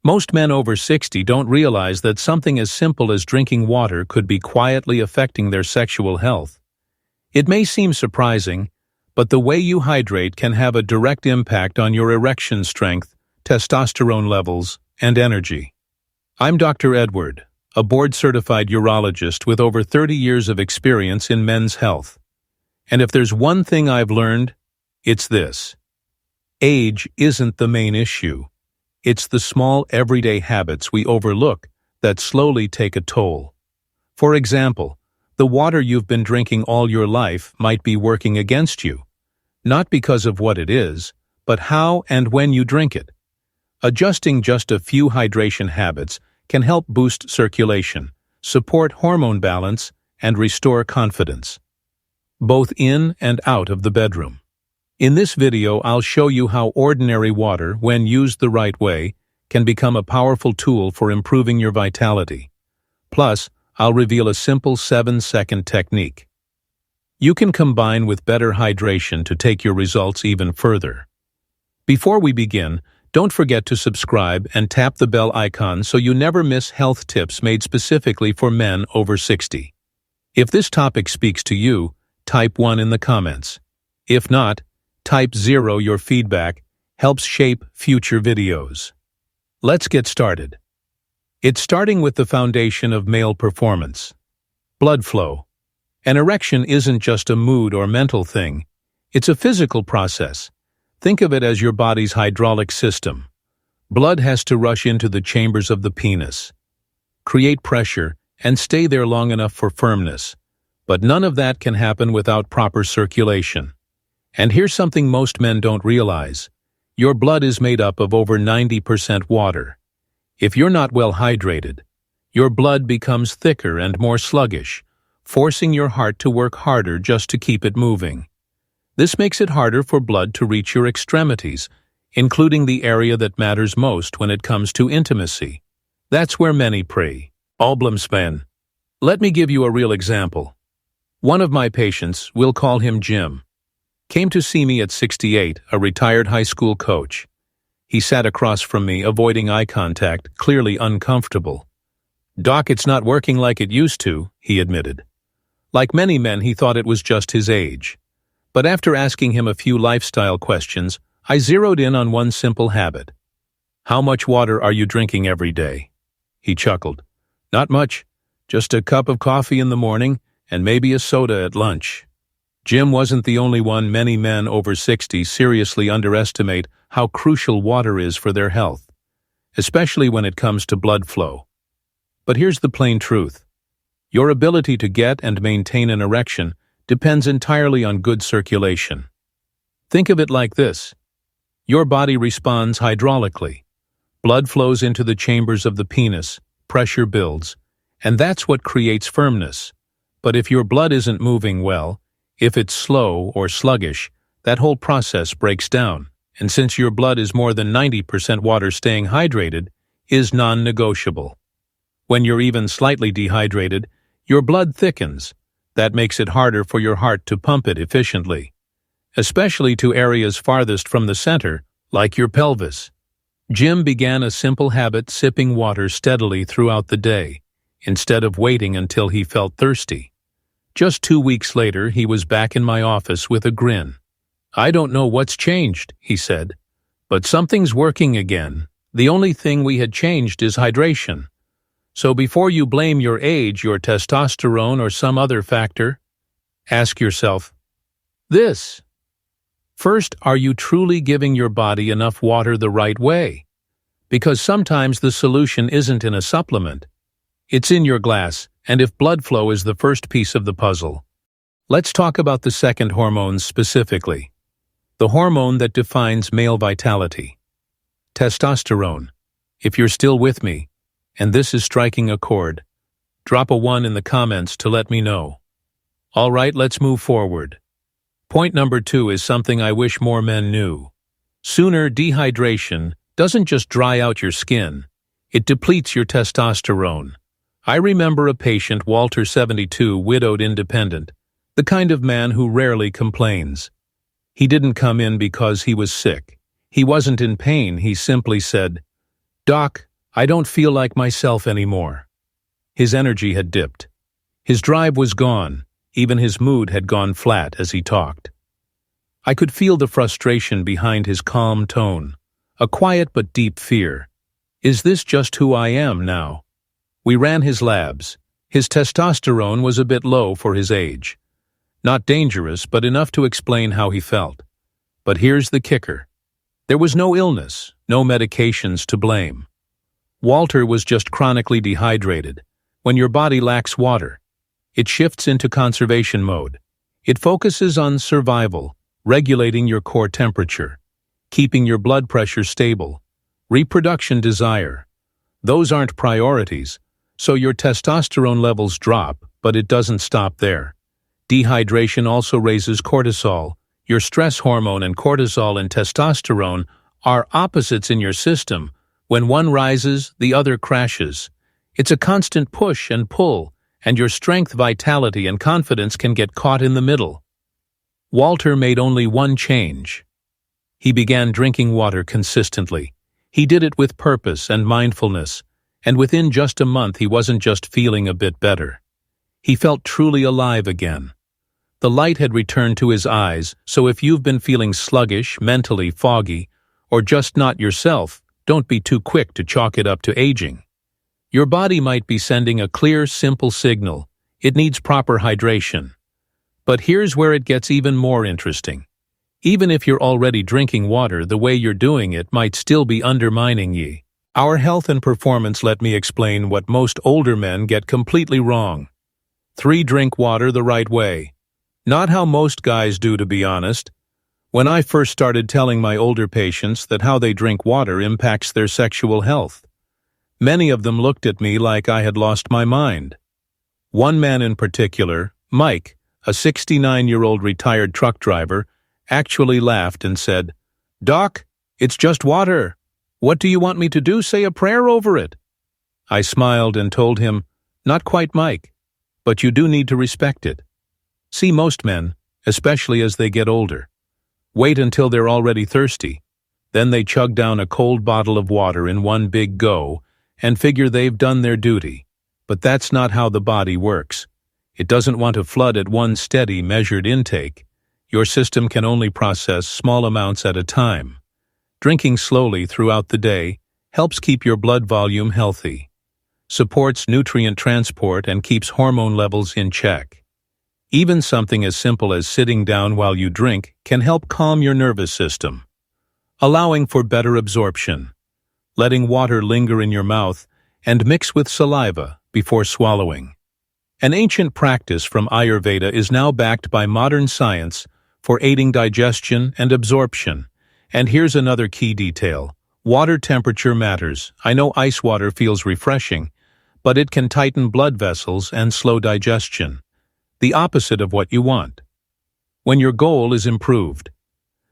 Most men over 60 don't realize that something as simple as drinking water could be quietly affecting their sexual health. It may seem surprising, but the way you hydrate can have a direct impact on your erection strength, testosterone levels, and energy. I'm Dr. Edward, a board-certified urologist with over 30 years of experience in men's health. And if there's one thing I've learned, it's this. Age isn't the main issue. It's the small everyday habits we overlook that slowly take a toll. For example, the water you've been drinking all your life might be working against you, not because of what it is, but how and when you drink it. Adjusting just a few hydration habits can help boost circulation, support hormone balance, and restore confidence, both in and out of the bedroom. In this video, I'll show you how ordinary water, when used the right way, can become a powerful tool for improving your vitality. Plus, I'll reveal a simple 7-second technique you can combine with better hydration to take your results even further. Before we begin, don't forget to subscribe and tap the bell icon so you never miss health tips made specifically for men over 60. If this topic speaks to you, type 1 in the comments. If not, type 0. Your feedback helps shape future videos. Let's get started. It's starting with the foundation of male performance. Blood flow. An erection isn't just a mood or mental thing. It's a physical process. Think of it as your body's hydraulic system. Blood has to rush into the chambers of the penis, create pressure, and stay there long enough for firmness. But none of that can happen without proper circulation. And here's something most men don't realize. Your blood is made up of over 90% water. If you're not well hydrated, your blood becomes thicker and more sluggish, forcing your heart to work harder just to keep it moving. This makes it harder for blood to reach your extremities, including the area that matters most when it comes to intimacy. That's where many pray. Problemspan. Let me give you a real example. One of my patients, we'll call him Jim, came to see me at 68, a retired high school coach. He sat across from me, avoiding eye contact, clearly uncomfortable. "Doc, it's not working like it used to," he admitted. Like many men, he thought it was just his age. But after asking him a few lifestyle questions, I zeroed in on one simple habit. "How much water are you drinking every day?" He chuckled. "Not much. Just a cup of coffee in the morning and maybe a soda at lunch." Jim wasn't the only one. Many men over 60 seriously underestimate how crucial water is for their health, especially when it comes to blood flow. But here's the plain truth. Your ability to get and maintain an erection depends entirely on good circulation. Think of it like this. Your body responds hydraulically. Blood flows into the chambers of the penis, pressure builds, and that's what creates firmness. But if your blood isn't moving well, if it's slow or sluggish, that whole process breaks down. And since your blood is more than 90% water, staying hydrated is non-negotiable. When you're even slightly dehydrated, your blood thickens. That makes it harder for your heart to pump it efficiently, especially to areas farthest from the center, like your pelvis. Jim began a simple habit, sipping water steadily throughout the day, instead of waiting until he felt thirsty. Just 2 weeks later, he was back in my office with a grin. "I don't know what's changed," he said, "but something's working again. The only thing we had changed is hydration." So before you blame your age, your testosterone, or some other factor, ask yourself this. First, are you truly giving your body enough water the right way? Because sometimes the solution isn't in a supplement. It's in your glass, and if blood flow is the first piece of the puzzle, let's talk about the second hormone specifically. The hormone that defines male vitality. Testosterone. If you're still with me, and this is striking a chord, drop a 1 in the comments to let me know. All right, let's move forward. Point number 2 is something I wish more men knew. Sooner, dehydration doesn't just dry out your skin, it depletes your testosterone. I remember a patient, Walter, 72, widowed, independent, the kind of man who rarely complains. He didn't come in because he was sick. He wasn't in pain. He simply said, "Doc, I don't feel like myself anymore." His energy had dipped. His drive was gone, even his mood had gone flat as he talked. I could feel the frustration behind his calm tone, a quiet but deep fear. Is this just who I am now? We ran his labs. His testosterone was a bit low for his age. Not dangerous, but enough to explain how he felt. But here's the kicker. There was no illness, no medications to blame. Walter was just chronically dehydrated. When your body lacks water, it shifts into conservation mode. It focuses on survival, regulating your core temperature, keeping your blood pressure stable, reproduction desire. Those aren't priorities, so your testosterone levels drop, but it doesn't stop there. Dehydration also raises cortisol. Your stress hormone and cortisol and testosterone are opposites in your system. When one rises, the other crashes. It's a constant push and pull, and your strength, vitality, and confidence can get caught in the middle. Walter made only one change. He began drinking water consistently. He did it with purpose and mindfulness, and within just a month he wasn't just feeling a bit better. He felt truly alive again. The light had returned to his eyes, so if you've been feeling sluggish, mentally foggy, or just not yourself, don't be too quick to chalk it up to aging. Your body might be sending a clear, simple signal. It needs proper hydration. But here's where it gets even more interesting. Even if you're already drinking water, the way you're doing it might still be undermining ye. Our health and performance, let me explain what most older men get completely wrong. 3. Drink water the right way. Not how most guys do, to be honest. When I first started telling my older patients that how they drink water impacts their sexual health, many of them looked at me like I had lost my mind. One man in particular, Mike, a 69-year-old retired truck driver, actually laughed and said, "Doc, it's just water. What do you want me to do? Say a prayer over it." I smiled and told him, "Not quite, Mike, but you do need to respect it." See, most men, especially as they get older, wait until they're already thirsty. Then they chug down a cold bottle of water in one big go and figure they've done their duty. But that's not how the body works. It doesn't want to flood at one steady, measured intake. Your system can only process small amounts at a time. Drinking slowly throughout the day helps keep your blood volume healthy, supports nutrient transport, and keeps hormone levels in check. Even something as simple as sitting down while you drink can help calm your nervous system, allowing for better absorption, letting water linger in your mouth and mix with saliva before swallowing. An ancient practice from Ayurveda is now backed by modern science for aiding digestion and absorption. And here's another key detail. Water temperature matters. I know ice water feels refreshing, but it can tighten blood vessels and slow digestion. The opposite of what you want. When your goal is improved,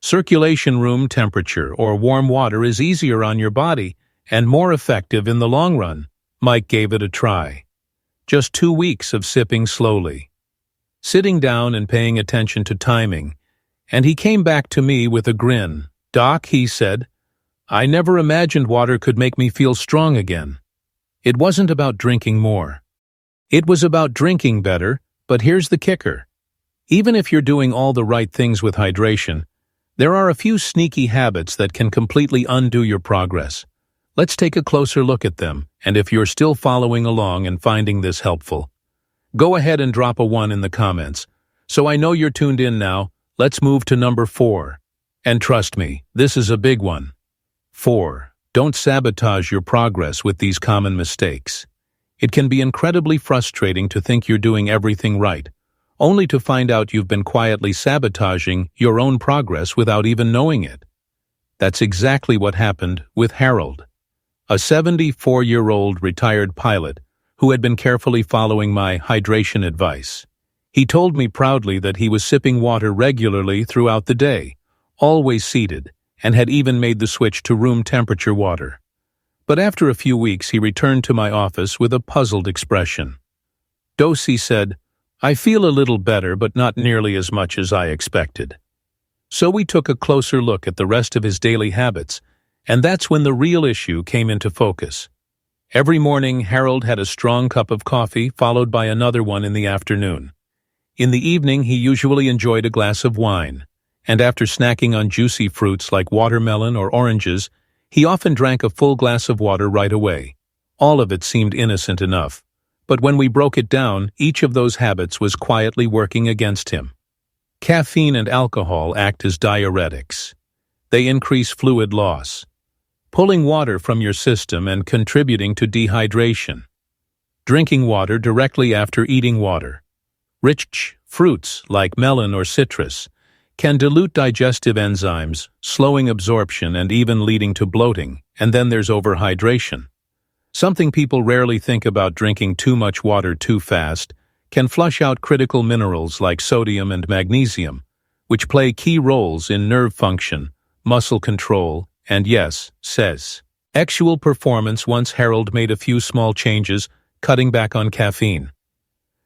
circulation room temperature or warm water is easier on your body and more effective in the long run. Mike gave it a try. Just 2 weeks of sipping slowly, sitting down and paying attention to timing, and he came back to me with a grin. "Doc," he said, "I never imagined water could make me feel strong again." It wasn't about drinking more. It was about drinking better. But here's the kicker. Even if you're doing all the right things with hydration, there are a few sneaky habits that can completely undo your progress. Let's take a closer look at them, and if you're still following along and finding this helpful, go ahead and drop a 1 in the comments. So I know you're tuned in now. Let's move to number 4. And trust me, this is a big one. 4. Don't sabotage your progress with these common mistakes. It can be incredibly frustrating to think you're doing everything right, only to find out you've been quietly sabotaging your own progress without even knowing it. That's exactly what happened with Harold, a 74-year-old retired pilot who had been carefully following my hydration advice. He told me proudly that he was sipping water regularly throughout the day, always seated, and had even made the switch to room temperature water. But after a few weeks, he returned to my office with a puzzled expression. "Dose," he said, "I feel a little better, but not nearly as much as I expected." So we took a closer look at the rest of his daily habits, and that's when the real issue came into focus. Every morning, Harold had a strong cup of coffee, followed by another one in the afternoon. In the evening, he usually enjoyed a glass of wine, and after snacking on juicy fruits like watermelon or oranges, he often drank a full glass of water right away. All of it seemed innocent enough, but when we broke it down, each of those habits was quietly working against him. Caffeine and alcohol act as diuretics. They increase fluid loss, pulling water from your system and contributing to dehydration. Drinking water directly after eating water. Rich fruits like melon or citrus can dilute digestive enzymes, slowing absorption and even leading to bloating, and then there's overhydration. Something people rarely think about: drinking too much water too fast can flush out critical minerals like sodium and magnesium, which play key roles in nerve function, muscle control, and yes, says actual performance. Once Harold made a few small changes, cutting back on caffeine,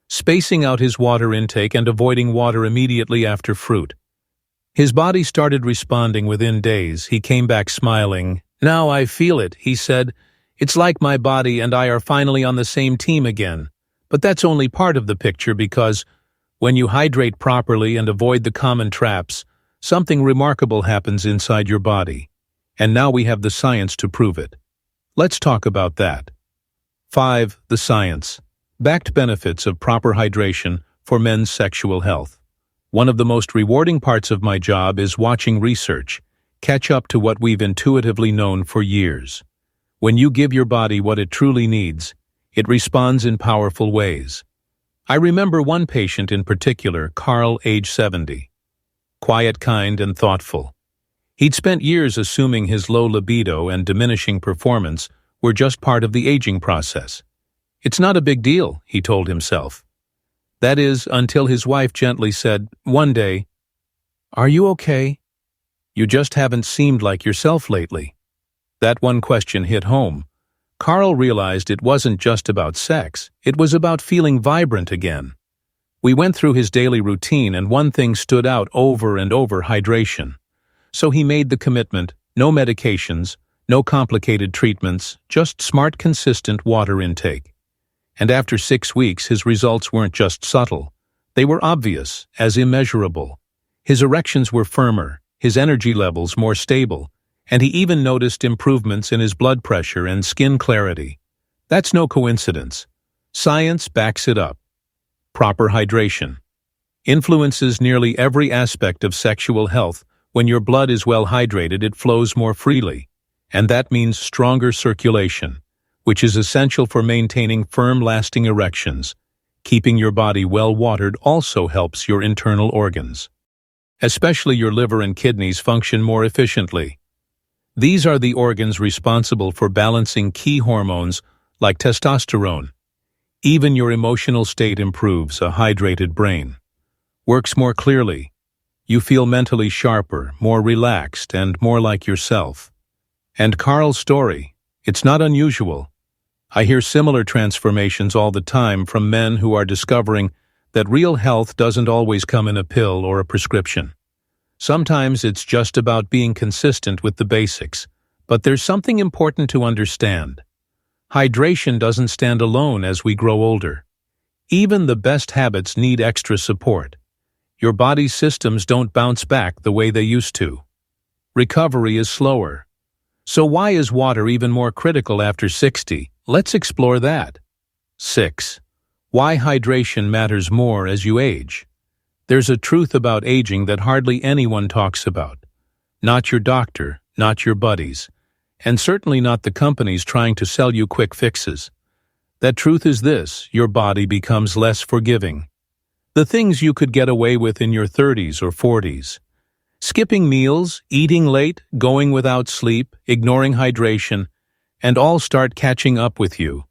spacing out his water intake, and avoiding water immediately after fruit. His body started responding within days. He came back smiling. "Now I feel it," he said. "It's like my body and I are finally on the same team again." But that's only part of the picture, because when you hydrate properly and avoid the common traps, something remarkable happens inside your body. And now we have the science to prove it. Let's talk about that. 5. The science. Backed benefits of proper hydration for men's sexual health. One of the most rewarding parts of my job is watching research catch up to what we've intuitively known for years. When you give your body what it truly needs, it responds in powerful ways. I remember one patient in particular, Carl, age 70. Quiet, kind, and thoughtful. He'd spent years assuming his low libido and diminishing performance were just part of the aging process. "It's not a big deal," he told himself. That is, until his wife gently said, one day, "Are you okay? You just haven't seemed like yourself lately." That one question hit home. Carl realized it wasn't just about sex, it was about feeling vibrant again. We went through his daily routine, and one thing stood out over and over: hydration. So he made the commitment: no medications, no complicated treatments, just smart, consistent water intake. And after 6 weeks, his results weren't just subtle. They were obvious, as immeasurable. His erections were firmer, his energy levels more stable, and he even noticed improvements in his blood pressure and skin clarity. That's no coincidence. Science backs it up. Proper hydration influences nearly every aspect of sexual health. When your blood is well hydrated, it flows more freely, and that means stronger circulation, which is essential for maintaining firm, lasting erections. Keeping your body well watered also helps your internal organs, especially your liver and kidneys, function more efficiently. These are the organs responsible for balancing key hormones like testosterone. Even your emotional state improves. A hydrated brain works more clearly. You feel mentally sharper, more relaxed, and more like yourself. And Carl's story, it's not unusual. I hear similar transformations all the time from men who are discovering that real health doesn't always come in a pill or a prescription. Sometimes it's just about being consistent with the basics. But there's something important to understand. Hydration doesn't stand alone as we grow older. Even the best habits need extra support. Your body's systems don't bounce back the way they used to. Recovery is slower. So why is water even more critical after 60? Let's explore that. 6. Why hydration matters more as you age. There's a truth about aging that hardly anyone talks about. Not your doctor, not your buddies, and certainly not the companies trying to sell you quick fixes. That truth is this: your body becomes less forgiving. The things you could get away with in your 30s or 40s, skipping meals, eating late, going without sleep, ignoring hydration, and all start catching up with you.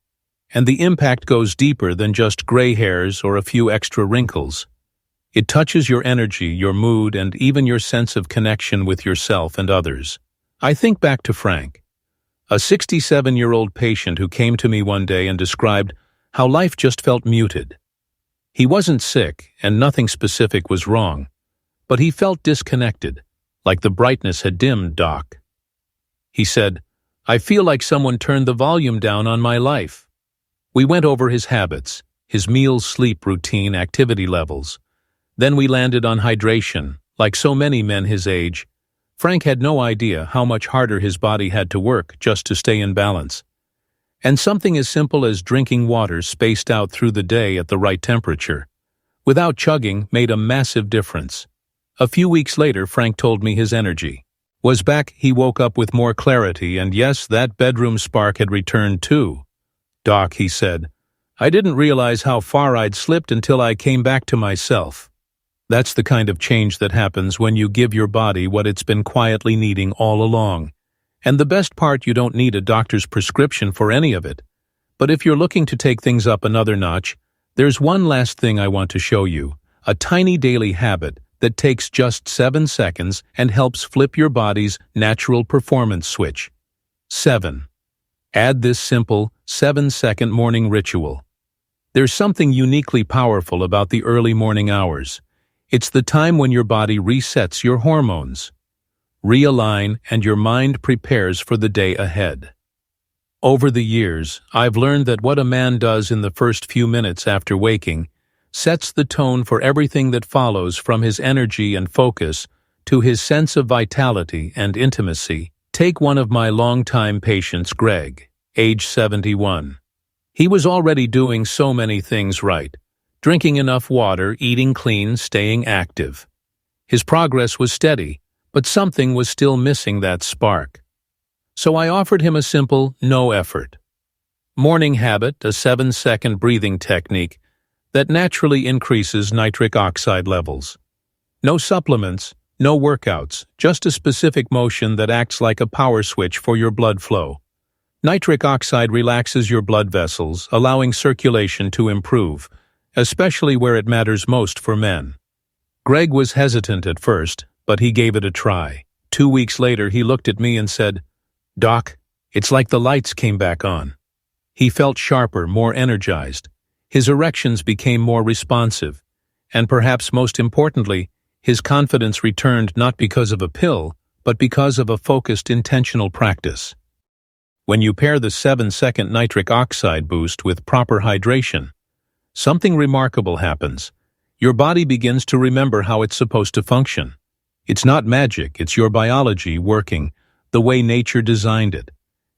And the impact goes deeper than just gray hairs or a few extra wrinkles. It touches your energy, your mood, and even your sense of connection with yourself and others. I think back to Frank, a 67-year-old patient who came to me one day and described how life just felt muted. He wasn't sick, and nothing specific was wrong, but he felt disconnected, like the brightness had dimmed. "Doc," he said, I feel like someone turned the volume down on my life. We went over his habits, his meals, sleep routine, activity levels. Then we landed on hydration. Like so many men his age, Frank had no idea how much harder his body had to work just to stay in balance. And something as simple as drinking water spaced out through the day at the right temperature, without chugging, made a massive difference. A few weeks later, Frank told me his energy was back. He woke up with more clarity, and yes, that bedroom spark had returned too. "Doc," he said, "I didn't realize how far I'd slipped until I came back to myself." That's the kind of change that happens when you give your body what it's been quietly needing all along. And the best part, you don't need a doctor's prescription for any of it. But if you're looking to take things up another notch, there's one last thing I want to show you, a tiny daily habit that takes just 7 seconds and helps flip your body's natural performance switch. 7. Add this simple 7-second morning ritual. There's something uniquely powerful about the early morning hours. It's the time when your body resets your hormones, realign, and your mind prepares for the day ahead. Over the years, I've learned that what a man does in the first few minutes after waking sets the tone for everything that follows, from his energy and focus to his sense of vitality and intimacy. Take one of my longtime patients, Greg, age 71. He was already doing so many things right. Drinking enough water, eating clean, staying active. His progress was steady, but something was still missing that spark. So I offered him a simple, no-effort morning habit, a 7-second breathing technique that naturally increases nitric oxide levels. No supplements, no workouts, just a specific motion that acts like a power switch for your blood flow. Nitric oxide relaxes your blood vessels, allowing circulation to improve, especially where it matters most for men. Greg was hesitant at first, but he gave it a try. 2 weeks later, he looked at me and said, "Doc, it's like the lights came back on." He felt sharper, more energized. His erections became more responsive. And perhaps most importantly, his confidence returned not because of a pill, but because of a focused, intentional practice. When you pair the 7-second nitric oxide boost with proper hydration, something remarkable happens. Your body begins to remember how it's supposed to function. It's not magic, it's your biology working the way nature designed it.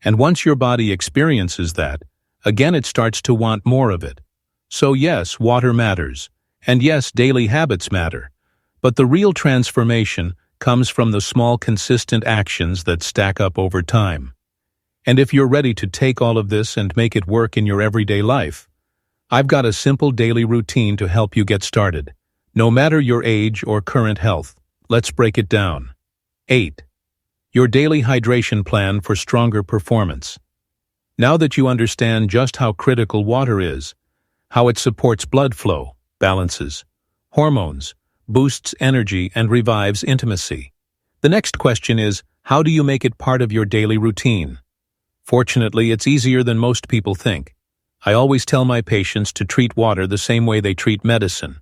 And once your body experiences that, again it starts to want more of it. So yes, water matters. And yes, daily habits matter. But the real transformation comes from the small, consistent actions that stack up over time. And if you're ready to take all of this and make it work in your everyday life, I've got a simple daily routine to help you get started, no matter your age or current health. Let's break it down. 8. Your daily hydration plan for stronger performance. Now that you understand just how critical water is, how it supports blood flow, balances hormones, boosts energy, and revives intimacy, the next question is, how do you make it part of your daily routine? Fortunately, it's easier than most people think. I always tell my patients to treat water the same way they treat medicine,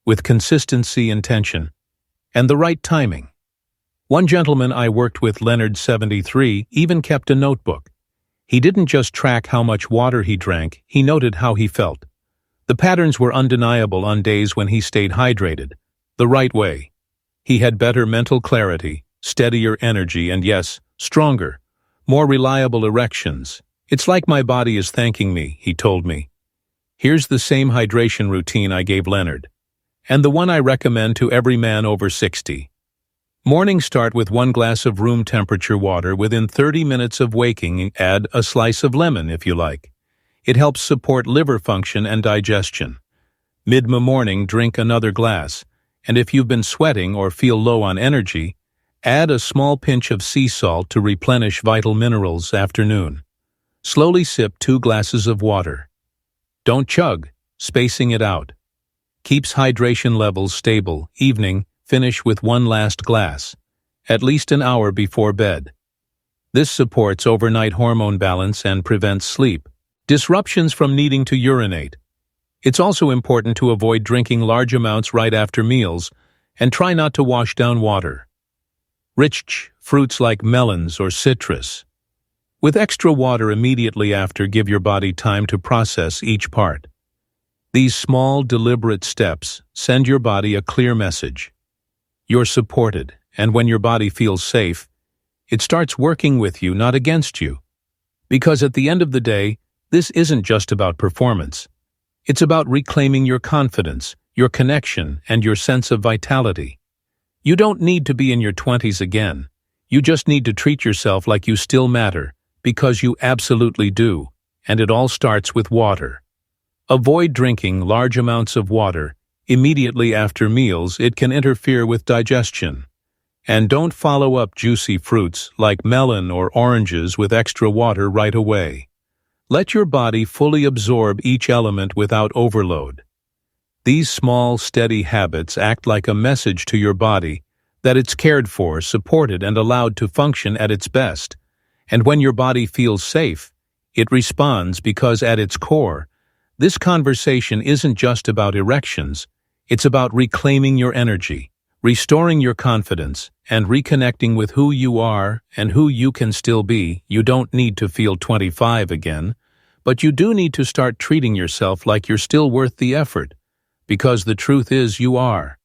with consistency, intention, and the right timing. One gentleman I worked with, Leonard, 73, even kept a notebook. He didn't just track how much water he drank, he noted how he felt. The patterns were undeniable on days when he stayed hydrated, the right way. He had better mental clarity, steadier energy, and yes, stronger, more reliable erections. "It's like my body is thanking me," he told me. Here's the same hydration routine I gave Leonard, and the one I recommend to every man over 60. Mornings start with 1 glass of room temperature water. Within 30 minutes of waking, add a slice of lemon if you like. It helps support liver function and digestion. Mid-morning, drink another glass, and if you've been sweating or feel low on energy, add a small pinch of sea salt to replenish vital minerals. Afternoon, slowly sip 2 glasses of water. Don't chug, spacing it out. Keeps hydration levels stable. Evening, finish with 1 last glass, at least an hour before bed. This supports overnight hormone balance and prevents sleep disruptions from needing to urinate. It's also important to avoid drinking large amounts right after meals and try not to wash down water. Rich fruits like melons or citrus. With extra water immediately after, give your body time to process each part. These small, deliberate steps send your body a clear message. You're supported, and when your body feels safe, it starts working with you, not against you. Because at the end of the day, this isn't just about performance. It's about reclaiming your confidence, your connection, and your sense of vitality. You don't need to be in your 20s again. You just need to treat yourself like you still matter, because you absolutely do, and it all starts with water. Avoid drinking large amounts of water immediately after meals. It can interfere with digestion. And don't follow up juicy fruits like melon or oranges with extra water right away. Let your body fully absorb each element without overload. These small, steady habits act like a message to your body that it's cared for, supported, and allowed to function at its best. And when your body feels safe, it responds because at its core, this conversation isn't just about erections, it's about reclaiming your energy, restoring your confidence, and reconnecting with who you are and who you can still be. You don't need to feel 25 again, but you do need to start treating yourself like you're still worth the effort, because the truth is you are.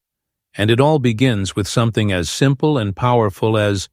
And it all begins with something as simple and powerful as